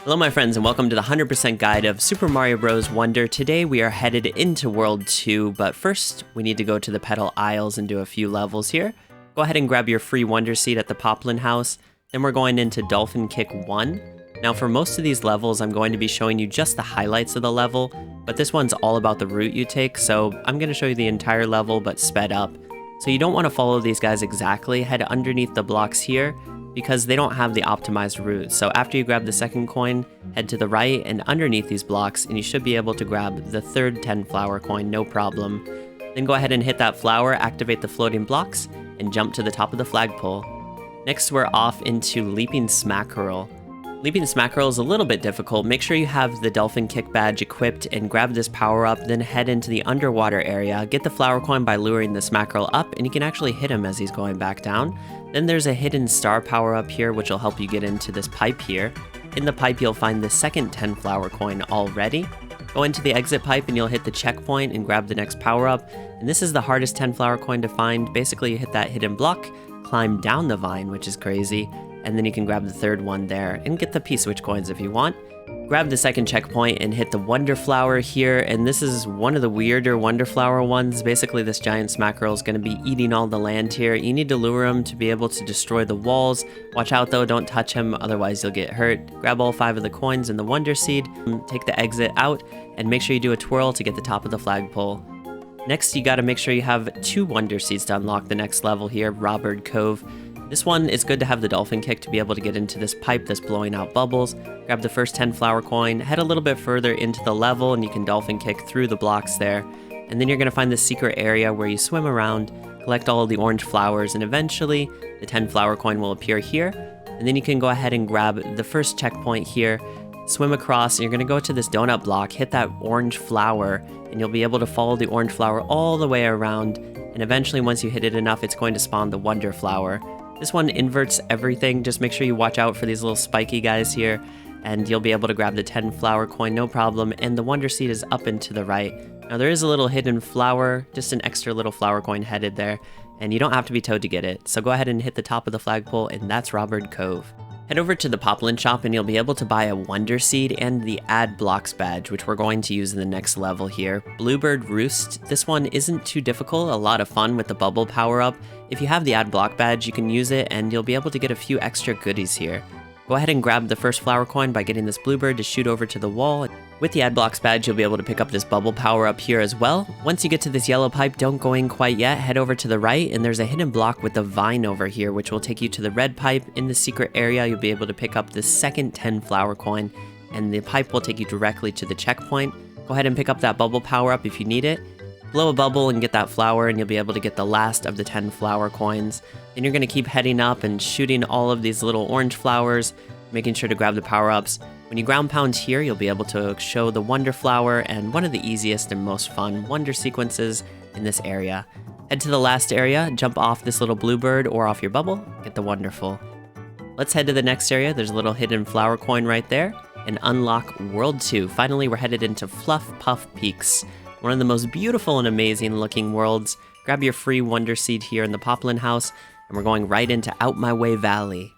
Hello my friends and welcome to the 100% guide of Super Mario Bros. Wonder. Today we are headed into World 2, but first we need to go to the Petal Isles and do a few levels here. Go ahead and grab your free Wonder Seed at the Poplin House, then we're going into Dolphin Kick 1. Now for most of these levels I'm going to be showing you just the highlights of the level, but this one's all about the route you take, so I'm going to show you the entire level but sped up. So you don't want to follow these guys exactly, head underneath the blocks here, because they don't have the optimized route. So after you grab the second coin, head to the right and underneath these blocks and you should be able to grab the third 10 flower coin, no problem. Then go ahead and hit that flower, activate the floating blocks, and jump to the top of the flagpole. Next we're off into Leaping Smackerel. Leaping Smackerel is a little bit difficult. Make sure you have the Dolphin Kick badge equipped and grab this power up, then head into the underwater area. Get the flower coin by luring the Smackerel up and you can actually hit him as he's going back down. Then there's a hidden star power up here which will help you get into this pipe here. In the pipe you'll find the second 10 flower coin already. Go into the exit pipe and you'll hit the checkpoint and grab the next power up. And this is the hardest 10 flower coin to find. Basically you hit that hidden block, climb down the vine, which is crazy, and then you can grab the third one there and get the P-Switch coins if you want. Grab the second checkpoint and hit the Wonder Flower here, and this is one of the weirder Wonder Flower ones. Basically this giant Smackerel is going to be eating all the land here. You need to lure him to be able to destroy the walls. Watch out though, don't touch him, otherwise you'll get hurt. Grab all 5 of the coins and the Wonder Seed, take the exit out, and make sure you do a twirl to get the top of the flagpole. Next you gotta make sure you have 2 Wonder Seeds to unlock the next level here, Robbird Cove. This one is good to have the Dolphin Kick to be able to get into this pipe that's blowing out bubbles. Grab the first 10 flower coin, head a little bit further into the level and you can Dolphin Kick through the blocks there. And then you're going to find this secret area where you swim around, collect all of the orange flowers, and eventually the 10 flower coin will appear here. And then you can go ahead and grab the first checkpoint here, swim across, and you're going to go to this donut block, hit that orange flower, and you'll be able to follow the orange flower all the way around. And eventually once you hit it enough, it's going to spawn the Wonder Flower. This one inverts everything, just make sure you watch out for these little spiky guys here, and you'll be able to grab the 10 flower coin, no problem, and the Wonder Seed is up and to the right. Now there is a little hidden flower, just an extra little flower coin headed there, and you don't have to be Toad to get it, so go ahead and hit the top of the flagpole, and that's Robbird Cove. Head over to the Poplin Shop and you'll be able to buy a Wonder Seed and the Add Blocks badge, which we're going to use in the next level here. Blewbird Roost, this one isn't too difficult, a lot of fun with the bubble power up. If you have the Add Block badge, you can use it and you'll be able to get a few extra goodies here. Go ahead and grab the first flower coin by getting this Blewbird to shoot over to the wall. With the Add Blocks badge, you'll be able to pick up this bubble power up here as well. Once you get to this yellow pipe, don't go in quite yet, head over to the right, and there's a hidden block with the vine over here, which will take you to the red pipe. In the secret area, you'll be able to pick up the second 10 flower coin, and the pipe will take you directly to the checkpoint. Go ahead and pick up that bubble power up if you need it. Blow a bubble and get that flower, and you'll be able to get the last of the 10 flower coins. Then you're going to keep heading up and shooting all of these little orange flowers, making sure to grab the power-ups. When you ground pound here, you'll be able to show the Wonder Flower and one of the easiest and most fun Wonder sequences in this area. Head to the last area, jump off this little Blewbird or off your bubble, get the Wonderful. Let's head to the next area. There's a little hidden flower coin right there, and unlock World 2. Finally, we're headed into Fluff-Puff Peaks, one of the most beautiful and amazing looking worlds. Grab your free Wonder Seed here in the Poplin House, and we're going right into Outmaway Valley.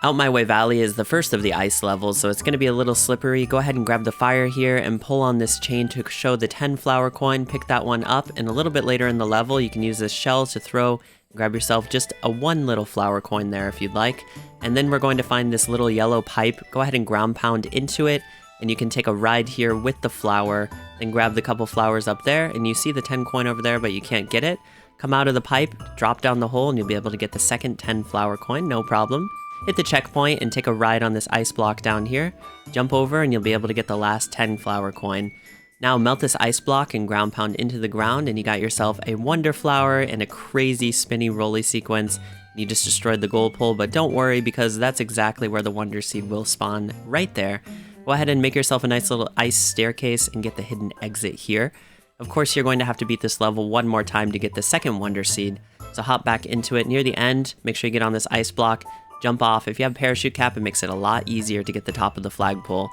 Outmaway Valley is the first of the ice levels, so it's going to be a little slippery. Go ahead and grab the fire here and pull on this chain to show the 10 flower coin. Pick that one up, and a little bit later in the level, you can use this shell to throw. Grab yourself just a 1 little flower coin there if you'd like. And then we're going to find this little yellow pipe. Go ahead and ground pound into it, and you can take a ride here with the flower. Then grab the couple flowers up there, and you see the 10 coin over there, but you can't get it. Come out of the pipe, drop down the hole, and you'll be able to get the second 10 flower coin, no problem. Hit the checkpoint and take a ride on this ice block down here. Jump over and you'll be able to get the last 10 flower coin. Now melt this ice block and ground pound into the ground, and you got yourself a Wonder Flower and a crazy spinny rolly sequence. You just destroyed the gold pole, but don't worry because that's exactly where the Wonder Seed will spawn, right there. Go ahead and make yourself a nice little ice staircase and get the hidden exit here. Of course, you're going to have to beat this level one more time to get the second Wonder Seed. So hop back into it near the end, make sure you get on this ice block, jump off. If you have parachute cap, it makes it a lot easier to get the top of the flagpole.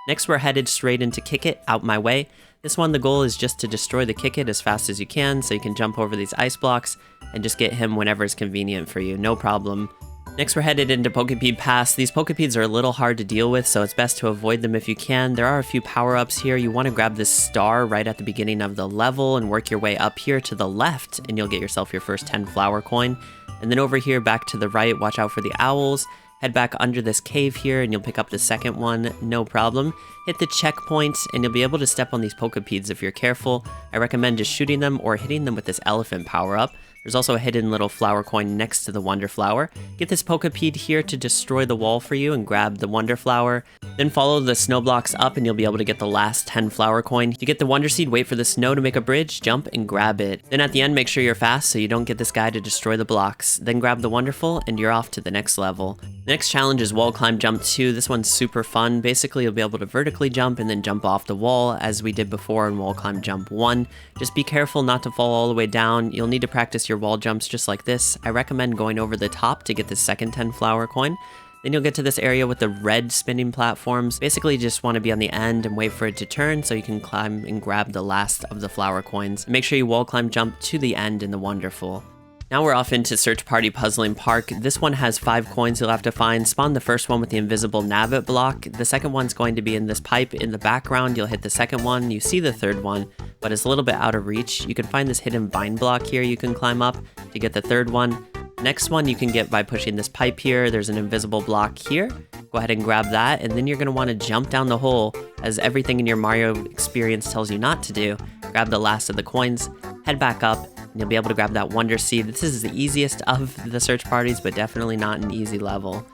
Next, we're headed straight into Kick It, Outmaway. This one, the goal is just to destroy the Kick It as fast as you can, so you can jump over these ice blocks and just get him whenever it's convenient for you, no problem. Next, we're headed into Pokipede Pass. These Pokipedes are a little hard to deal with, so it's best to avoid them if you can. There are a few power-ups here. You want to grab this star right at the beginning of the level and work your way up here to the left, and you'll get yourself your first 10 flower coin. And then over here, back to the right, watch out for the owls. Head back under this cave here, and you'll pick up the second one, no problem. Hit the checkpoint, and you'll be able to step on these Pokipedes if you're careful. I recommend just shooting them or hitting them with this elephant power-up. There's also a hidden little flower coin next to the Wonder Flower. Get this Pokipede here to destroy the wall for you and grab the Wonder Flower. Then follow the snow blocks up and you'll be able to get the last 10 flower coin. You get the Wonder Seed, wait for the snow to make a bridge, jump and grab it. Then at the end, make sure you're fast so you don't get this guy to destroy the blocks. Then grab the Wonderful and you're off to the next level. The next challenge is Wall Climb Jump 2. This one's super fun. Basically, you'll be able to vertically jump and then jump off the wall as we did before in Wall Climb Jump 1. Just be careful not to fall all the way down. You'll need to practice your wall jumps just like this. I recommend going over the top to get the second 10 flower coin. Then you'll get to this area with the red spinning platforms. Basically, you just want to be on the end and wait for it to turn so you can climb and grab the last of the flower coins. Make sure you wall climb jump to the end in the Wonderful. Now we're off into Search Party Puzzling Park. This one has 5 coins you'll have to find. Spawn the first one with the invisible Nabbit block. The second one's going to be in this pipe in the background. You'll hit the second one. You see the third one, but it's a little bit out of reach. You can find this hidden vine block here you can climb up to get the third one. Next one you can get by pushing this pipe here. There's an invisible block here. Go ahead and grab that, and then you're going to want to jump down the hole as everything in your Mario experience tells you not to do. Grab the last of the coins, head back up, and you'll be able to grab that Wonder Seed. This is the easiest of the search parties, but definitely not an easy level.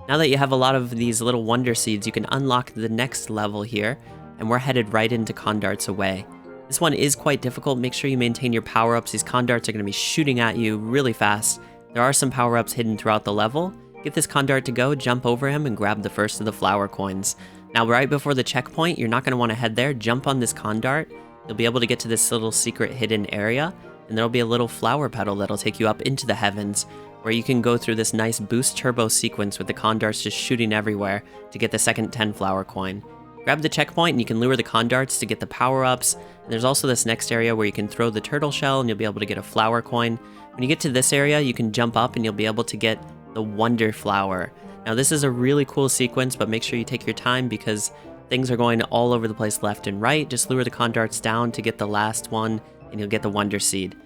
Now that you have a lot of these little Wonder Seeds, you can unlock the next level here, and we're headed right into Condarts Away. This one is quite difficult. Make sure you maintain your power-ups. These Condarts are going to be shooting at you really fast. There are some power-ups hidden throughout the level. Get this Condart to go, jump over him, and grab the first of the flower coins. Now, right before the checkpoint, you're not going to want to head there. Jump on this Condart. You'll be able to get to this little secret hidden area, and there'll be a little flower petal that'll take you up into the heavens, where you can go through this nice boost turbo sequence with the Condarts just shooting everywhere to get the second 10 flower coin. Grab the checkpoint and you can lure the Condarts to get the power-ups, and there's also this next area where you can throw the turtle shell and you'll be able to get a flower coin. When you get to this area, you can jump up and you'll be able to get the Wonder Flower. Now this is a really cool sequence, but make sure you take your time because things are going all over the place left and right. Just lure the Condarts down to get the last one and you'll get the Wonder Seed.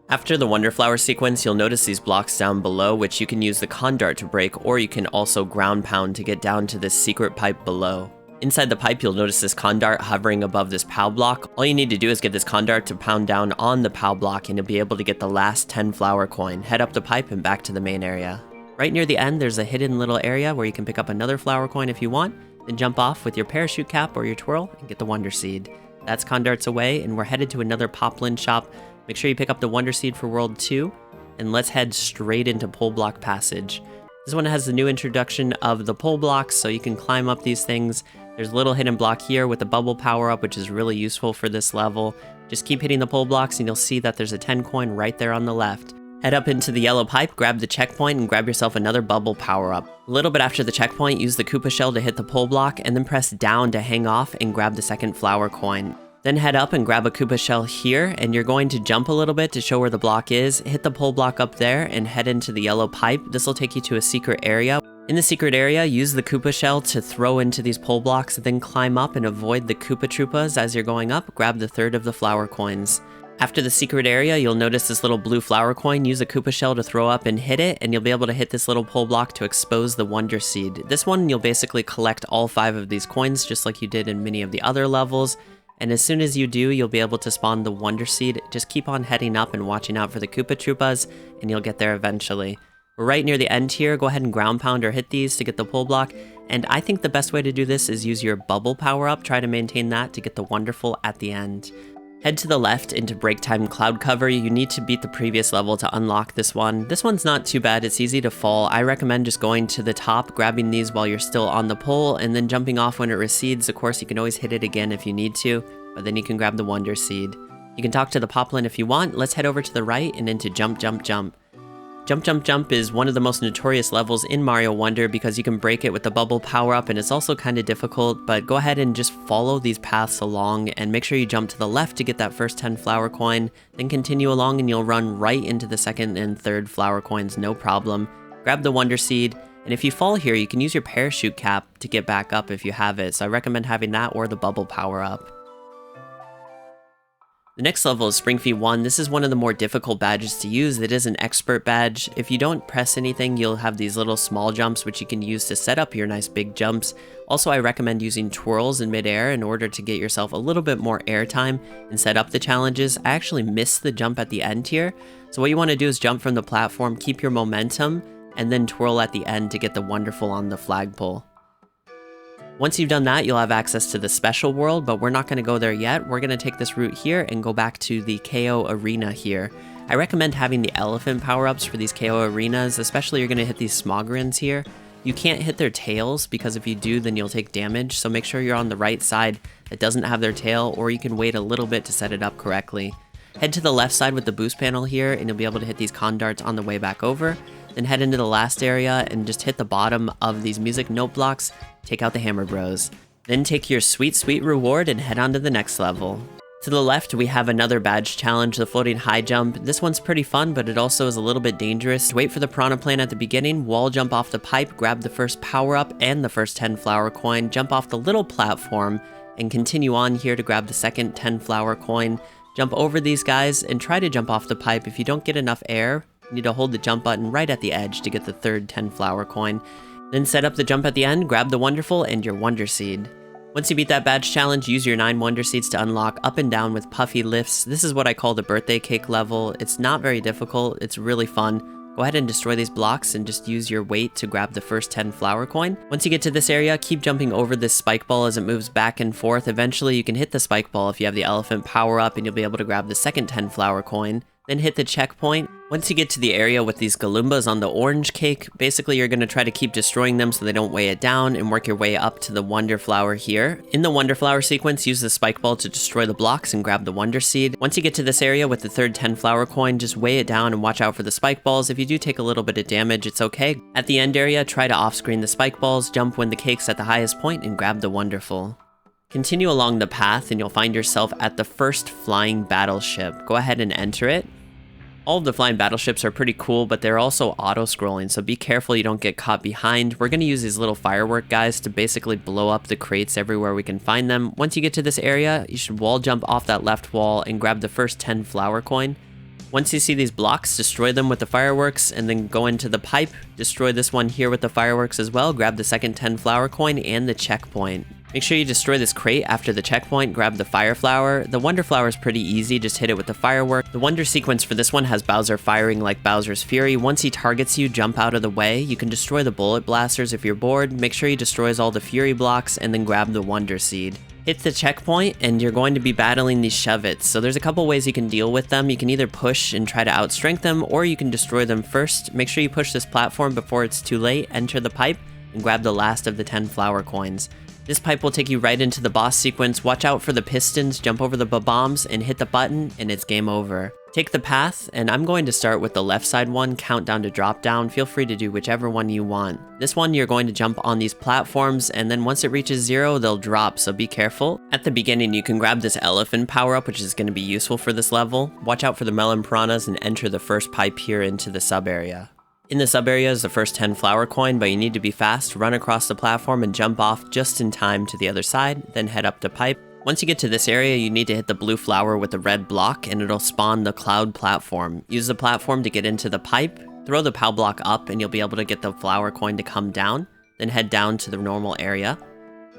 After the Wonder Flower sequence, you'll notice these blocks down below, which you can use the Condart to break, or you can also ground pound to get down to this secret pipe below. Inside the pipe, you'll notice this Condart hovering above this POW block. All you need to do is get this Condart to pound down on the POW block and you'll be able to get the last 10 flower coin. Head up the pipe and back to the main area. Right near the end, there's a hidden little area where you can pick up another flower coin if you want, then jump off with your parachute cap or your twirl and get the Wonder Seed. That's Condarts Away, and we're headed to another Poplin Shop. Make sure you pick up the Wonder Seed for World 2, and let's head straight into Pole Block Passage. This one has the new introduction of the pole blocks, so you can climb up these things. There's a little hidden block here with a bubble power-up, which is really useful for this level. Just keep hitting the pole blocks and you'll see that there's a 10 coin right there on the left. Head up into the yellow pipe, grab the checkpoint, and grab yourself another bubble power-up. A little bit after the checkpoint, use the Koopa shell to hit the pole block, and then press down to hang off and grab the second flower coin. Then head up and grab a Koopa shell here, and you're going to jump a little bit to show where the block is. Hit the pole block up there and head into the yellow pipe. This will take you to a secret area. In the secret area, use the Koopa shell to throw into these pole blocks, then climb up and avoid the Koopa Troopas as you're going up. Grab the third of the flower coins. After the secret area, you'll notice this little blue flower coin. Use a Koopa shell to throw up and hit it, and you'll be able to hit this little pole block to expose the Wonder Seed. This one, you'll basically collect all 5 of these coins, just like you did in many of the other levels. And as soon as you do, you'll be able to spawn the Wonder Seed. Just keep on heading up and watching out for the Koopa Troopas, and you'll get there eventually. We're right near the end here. Go ahead and ground pound or hit these to get the pole block. And I think the best way to do this is use your bubble power-up. Try to maintain that to get the Wonderful at the end. Head to the left into Break Time Cloud Cover. You need to beat the previous level to unlock this one. This one's not too bad. It's easy to fall. I recommend just going to the top, grabbing these while you're still on the pole, and then jumping off when it recedes. Of course, you can always hit it again if you need to, but then you can grab the Wonder Seed. You can talk to the Poplin if you want. Let's head over to the right and into Jump, Jump, Jump. Jump, Jump, Jump is one of the most notorious levels in Mario Wonder because you can break it with the bubble power-up, and it's also kind of difficult, but go ahead and just follow these paths along and make sure you jump to the left to get that first 10 flower coin, then continue along and you'll run right into the second and third flower coins, no problem. grab the Wonder Seed, and if you fall here, you can use your parachute cap to get back up if you have it, so I recommend having that or the bubble power up. The next level is Spring Feet 1. This is one of the more difficult badges to use. It is an expert badge. If you don't press anything, you'll have these little small jumps which you can use to set up your nice big jumps. Also, I recommend using twirls in midair in order to get yourself a little bit more air time and set up the challenges. I actually missed the jump at the end here. So what you want to do is jump from the platform, keep your momentum, and then twirl at the end to get the wonderful on the flagpole. Once you've done that, you'll have access to the special world, but we're not going to go there yet. We're going to take this route here and go back to the KO arena here. I recommend having the elephant power-ups for these KO arenas, especially you're going to hit these Smoggerens here. You can't hit their tails, because if you do, then you'll take damage, so make sure you're on the right side that doesn't have their tail, or you can wait a little bit to set it up correctly. Head to the left side with the boost panel here, and you'll be able to hit these Condarts on the way back over. Then head into the last area and just hit the bottom of these music note blocks, take out the Hammer Bros. Then take your sweet reward and head on to the next level. To the left, we have another badge challenge, the floating high jump. This one's pretty fun, but it also is a little bit dangerous. Wait for the piranha plant at the beginning, wall jump off the pipe, grab the first power up and the first 10 flower coin, jump off the little platform, and continue on here to grab the second 10 flower coin. Jump over these guys and try to jump off the pipe. If you don't get enough air, you need to hold the jump button right at the edge to get the third 10 flower coin. Then set up the jump at the end, grab the wonderful and your Wonder Seed. Once you beat that badge challenge, use your 9 Wonder Seeds to unlock Up and Down with Puffy Lifts. This is what I call the birthday cake level. It's not very difficult, it's really fun. Go ahead and destroy these blocks and just use your weight to grab the first 10 flower coin. Once you get to this area, keep jumping over this spike ball as it moves back and forth. Eventually you can hit the spike ball if you have the elephant power up, and you'll be able to grab the second 10 flower coin. Then hit the checkpoint. Once you get to the area with these Galoombas on the orange cake, basically you're going to try to keep destroying them so they don't weigh it down, and work your way up to the Wonder Flower here. In the Wonder Flower sequence, use the spike ball to destroy the blocks and grab the Wonder Seed. Once you get to this area with the third 10 flower coin, just weigh it down and watch out for the spike balls. If you do take a little bit of damage, it's okay. At the end area, try to off-screen the spike balls, jump when the cake's at the highest point, and grab the wonderful. Continue along the path and you'll find yourself at the first flying battleship. Go ahead and enter it. All of the flying battleships are pretty cool, but they're also auto-scrolling, so be careful you don't get caught behind. We're going to use these little firework guys to basically blow up the crates everywhere we can find them. Once you get to this area, you should wall jump off that left wall and grab the first 10 flower coin. Once you see these blocks, destroy them with the fireworks, and then go into the pipe. Destroy this one here with the fireworks as well. Grab the second 10 flower coin and the checkpoint. Make sure you destroy this crate after the checkpoint, grab the fire flower. The Wonder Flower is pretty easy, just hit it with the firework. The Wonder sequence for this one has Bowser firing like Bowser's Fury. Once he targets you, jump out of the way. You can destroy the bullet blasters if you're bored. Make sure he destroys all the Fury blocks and then grab the Wonder Seed. Hit the checkpoint and you're going to be battling these Shove-Its. So there's a couple ways you can deal with them. You can either push and try to outstrength them, or you can destroy them first. Make sure you push this platform before it's too late, enter the pipe, and grab the last of the 10 flower coins. This pipe will take you right into the boss sequence. Watch out for the pistons, jump over the bombs, and hit the button, and it's game over. Take the path, and I'm going to start with the left side one, count down to drop down. Feel free to do whichever one you want. This one, you're going to jump on these platforms, and then once it reaches 0, they'll drop, so be careful. At the beginning, you can grab this elephant power-up, which is going to be useful for this level. Watch out for the melon piranhas and enter the first pipe here into the sub area. In the sub area is the first 10 flower coin, but you need to be fast, run across the platform and jump off just in time to the other side, then head up to pipe. Once you get to this area, you need to hit the blue flower with the red block and it'll spawn the cloud platform. Use the platform to get into the pipe, throw the POW block up and you'll be able to get the flower coin to come down, then head down to the normal area.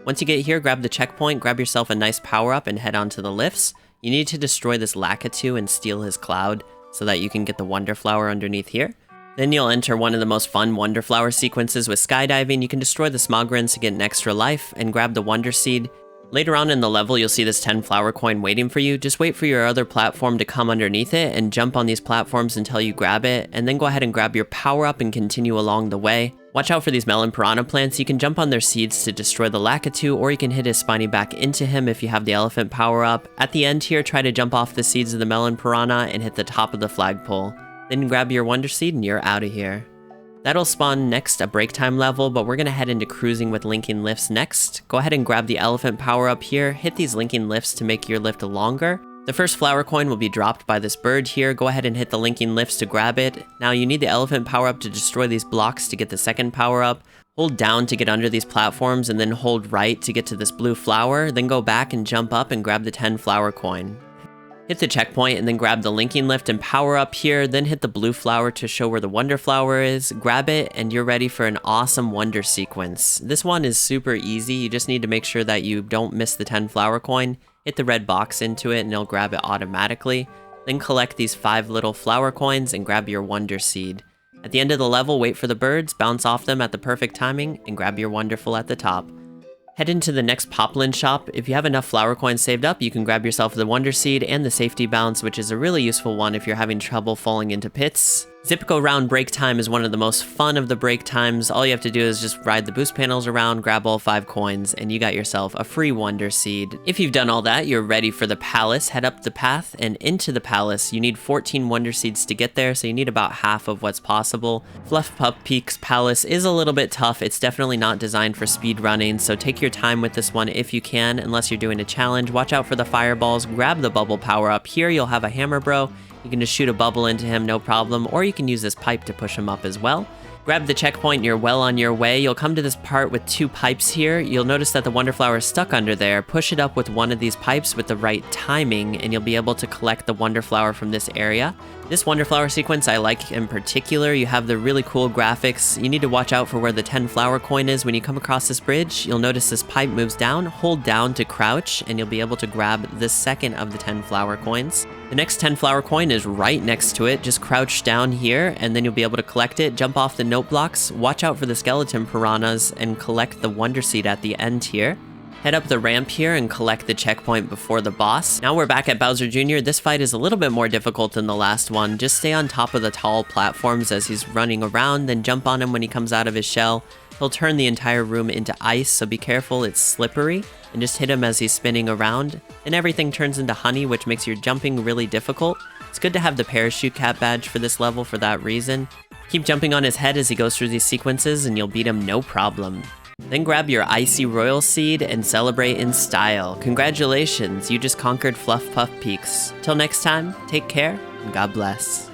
Once you get here, grab the checkpoint, grab yourself a nice power up and head on to the lifts. You need to destroy this Lakitu and steal his cloud so that you can get the Wonder Flower underneath here. Then you'll enter one of the most fun Wonder Flower sequences with skydiving. You can destroy the Smoggerens to get an extra life and grab the Wonder Seed. Later on in the level, you'll see this 10 flower coin waiting for you. Just wait for your other platform to come underneath it and jump on these platforms until you grab it, and then go ahead and grab your power up and continue along the way. Watch out for these melon piranha plants. You can jump on their seeds to destroy the Lakitu, or you can hit his spiny back into him if you have the elephant power up. At the end here, try to jump off the seeds of the melon piranha and hit the top of the flagpole. Then grab your Wonder Seed and you're out of here. That'll spawn next a break time level, but we're going to head into cruising with linking lifts next. Go ahead and grab the elephant power up here, hit these linking lifts to make your lift longer. The first flower coin will be dropped by this bird here. Go ahead and hit the linking lifts to grab it. Now you need the elephant power-up to destroy these blocks to get the second power-up. Hold down to get under these platforms and then hold right to get to this blue flower. Then go back and jump up and grab the 10 flower coin. Hit the checkpoint and then grab the linking lift and power up here. Then hit the blue flower to show where the wonder flower is. Grab it and you're ready for an awesome wonder sequence. This one is super easy. You just need to make sure that you don't miss the 10 flower coin. Hit the red box into it and it'll grab it automatically. Then collect these 5 little flower coins and grab your wonder seed. At the end of the level, wait for the birds, bounce off them at the perfect timing, and grab your wonderful at the top. Head into the next Poplin Shop. If you have enough flower coins saved up, you can grab yourself the Wonder Seed and the Safety Bounce, which is a really useful one if you're having trouble falling into pits. Zip-Go Round break time is one of the most fun of the break times. All you have to do is just ride the boost panels around, grab all 5 coins, and you got yourself a free Wonder Seed. If you've done all that, you're ready for the palace. Head up the path and into the palace. You need 14 Wonder Seeds to get there, so you need about half of what's possible. Fluff-Puff Peaks Palace is a little bit tough. It's definitely not designed for speed running, so take your time with this one if you can, unless you're doing a challenge. Watch out for the fireballs. Grab the bubble power up. Here you'll have a hammer bro. You can just shoot a bubble into him, no problem, or you can use this pipe to push him up as well. Grab the checkpoint, you're well on your way. You'll come to this part with 2 pipes here. You'll notice that the wonder flower is stuck under there. Push it up with one of these pipes with the right timing, and you'll be able to collect the wonder flower from this area. This wonder flower sequence I like in particular. You have the really cool graphics. You need to watch out for where the 10 flower coin is. When you come across this bridge, you'll notice this pipe moves down. Hold down to crouch, and you'll be able to grab the second of the 10 flower coins. The next 10 flower coin is right next to it. Just crouch down here, and then you'll be able to collect it. Jump off the note blocks. Watch out for the skeleton piranhas, and collect the wonder seed at the end here. Head up the ramp here and collect the checkpoint before the boss. Now we're back at Bowser Jr. This fight is a little bit more difficult than the last one. Just stay on top of the tall platforms as he's running around, then jump on him when he comes out of his shell. He'll turn the entire room into ice, so be careful, it's slippery. And just hit him as he's spinning around. And everything turns into honey, which makes your jumping really difficult. It's good to have the parachute cap badge for this level for that reason. Keep jumping on his head as he goes through these sequences and you'll beat him no problem. Then grab your Icy Royal Seed and celebrate in style. Congratulations, you just conquered Fluff-Puff Peaks. Till next time, take care and God bless.